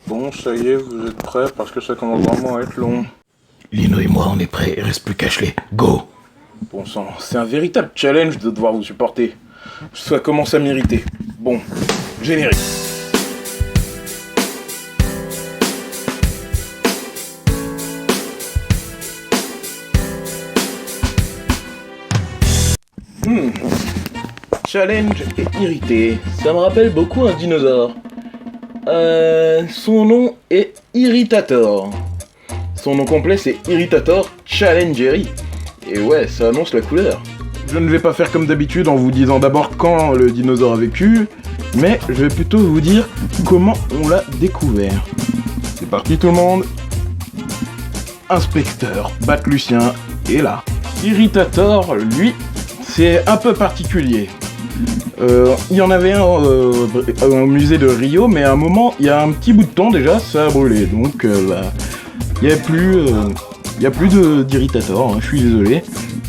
Bon, ça y est, vous êtes prêts parce que ça commence vraiment à être long. Lino et moi, on est prêts, il reste plus qu'à acheler. Go! Bon sang, c'est un véritable challenge de devoir vous supporter. Ça commence à m'irriter. Bon, générique. Challenge et irrité. Ça me rappelle beaucoup un dinosaure. Son nom est Irritator. Son nom complet c'est Irritator Challengeri. Et ouais, ça annonce la couleur. Je ne vais pas faire comme d'habitude en vous disant d'abord quand le dinosaure a vécu, mais je vais plutôt vous dire comment on l'a découvert. C'est parti tout le monde. Inspecteur Batlucien est là. Irritator, lui, c'est un peu particulier. Il y en avait un au musée de Rio, mais à un moment, il y a un petit bout de temps déjà, ça a brûlé. Donc, il n'y a plus d'Irritator, hein, je suis désolé.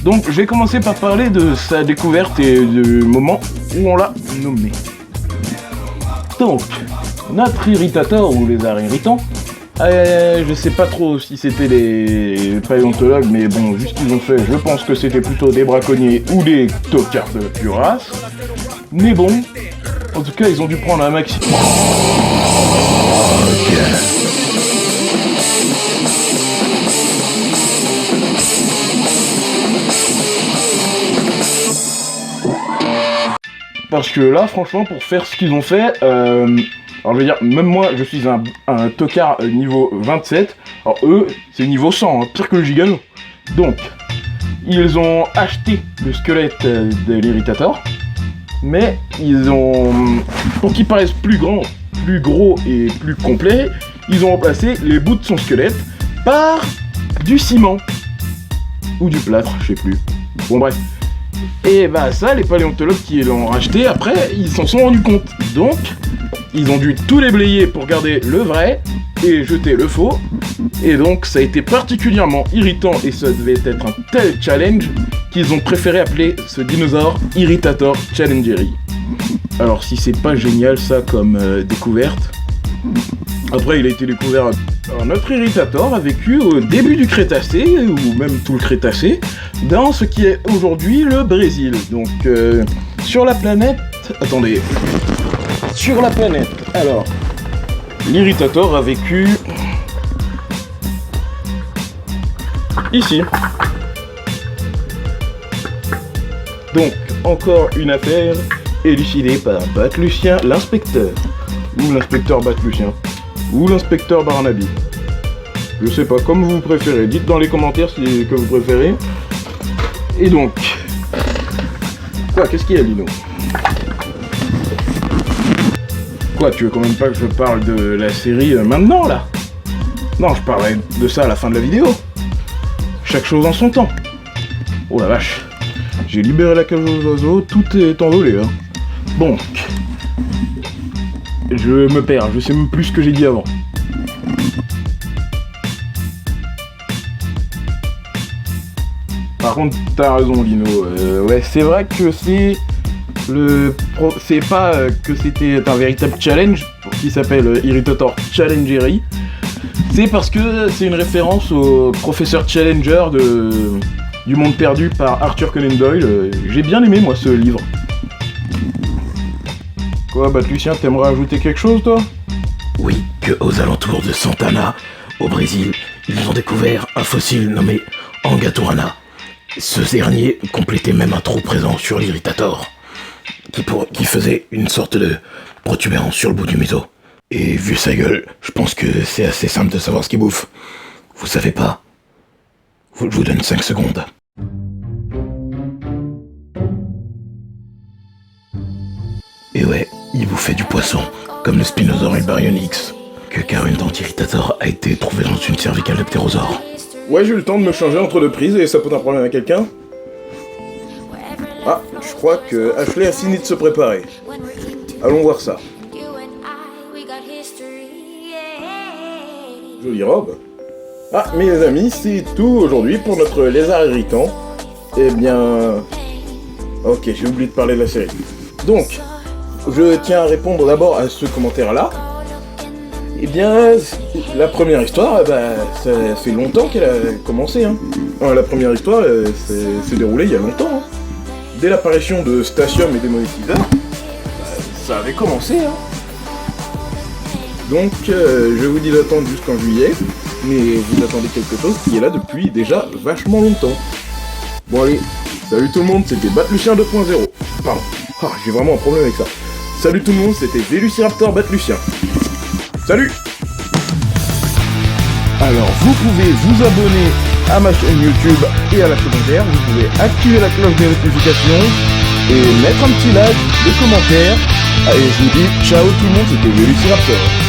Donc, je vais commencer par parler de sa découverte et du moment où on l'a nommé. Donc, notre Irritator, ou lézard irritant, je sais pas trop si c'était les paléontologues, mais bon, vu ce qu'ils ont fait, je pense que c'était plutôt des braconniers ou des tocards de pure race. Mais bon, en tout cas, ils ont dû prendre un maxi. Parce que là, franchement, pour faire ce qu'ils ont fait, alors je veux dire, même moi, je suis un tocard niveau 27. Alors eux, c'est niveau 100, hein, pire que le gigano. Donc, ils ont acheté le squelette de l'Irritator, mais ils ont, pour qu'il paraisse plus grand, plus gros et plus complet, ils ont remplacé les bouts de son squelette par du ciment. Ou du plâtre, je sais plus. Bon bref. Et bah ça, les paléontologues qui l'ont racheté, après, ils s'en sont rendus compte. Donc, ils ont dû tout déblayer pour garder le vrai et jeter le faux. Et donc, ça a été particulièrement irritant et ça devait être un tel challenge qu'ils ont préféré appeler ce dinosaure Irritator Challengeri. Alors, si c'est pas génial ça comme découverte. Après, il a été découvert. Alors, notre Irritator a vécu au début du Crétacé, ou même tout le Crétacé, dans ce qui est aujourd'hui le Brésil. Donc, sur la planète. Attendez. Sur la planète. Alors, l'Irritator a vécu. Ici. Donc, encore une affaire élucidée par Batlucien, l'inspecteur. Ou l'inspecteur Batlucien. Ou l'inspecteur Barnaby. Je sais pas, comme vous préférez. Dites dans les commentaires que vous préférez. Et donc... Quoi, qu'est-ce qu'il y a, Lino? Quoi, tu veux quand même pas que je parle de la série maintenant, là? Non, je parlerai de ça à la fin de la vidéo. Chaque chose en son temps. Oh la vache. J'ai libéré la cage aux oiseaux, tout est envolé, hein. Bon. Je me perds, je sais même plus ce que j'ai dit avant. Par contre, t'as raison, Lino. Ouais, c'est vrai que c'est pas que c'était un véritable challenge qui s'appelle Irritator Challengeri. C'est parce que c'est une référence au professeur Challenger du Monde Perdu par Arthur Conan Doyle. J'ai bien aimé, moi, ce livre. Quoi, Batlucien, t'aimerais ajouter quelque chose, toi? Oui, que aux alentours de Santana, au Brésil, ils ont découvert un fossile nommé Angatuana. Ce dernier complétait même un trou présent sur l'Irritator, qui faisait une sorte de protubérance sur le bout du museau. Et vu sa gueule, je pense que c'est assez simple de savoir ce qu'il bouffe. Vous savez pas? Je vous donne 5 secondes. Et ouais, il bouffait du poisson, comme le Spinosaure et le Baryonyx. Car une dent Irritator a été trouvée dans une cervicale de ptérosaure. Ouais, j'ai eu le temps de me changer entre deux prises et ça pose un problème à quelqu'un. Ah, je crois que Ashley a fini de se préparer. Allons voir ça. Jolie robe. Ah, mes amis, c'est tout aujourd'hui pour notre lézard irritant. Eh bien... Ok, j'ai oublié de parler de la série. Donc, je tiens à répondre d'abord à ce commentaire-là. Eh bien, la première histoire, ça fait longtemps qu'elle a commencé. Hein. La première histoire s'est déroulée il y a longtemps. Hein. Dès l'apparition de Stasium et des monétiseurs, ça avait commencé. Hein. Donc, je vous dis d'attendre jusqu'en juillet, mais vous attendez quelque chose qui est là depuis déjà vachement longtemps. Bon allez, salut tout le monde, c'était Batlucien 2.0. Pardon, j'ai vraiment un problème avec ça. Salut tout le monde, c'était Vélociraptor Batlucien. Salut! Alors, vous pouvez vous abonner à ma chaîne YouTube et à la secondaire, vous pouvez activer la cloche des notifications et mettre un petit like, des commentaires. Allez, je vous dis ciao tout le monde, c'était Vélociraptor.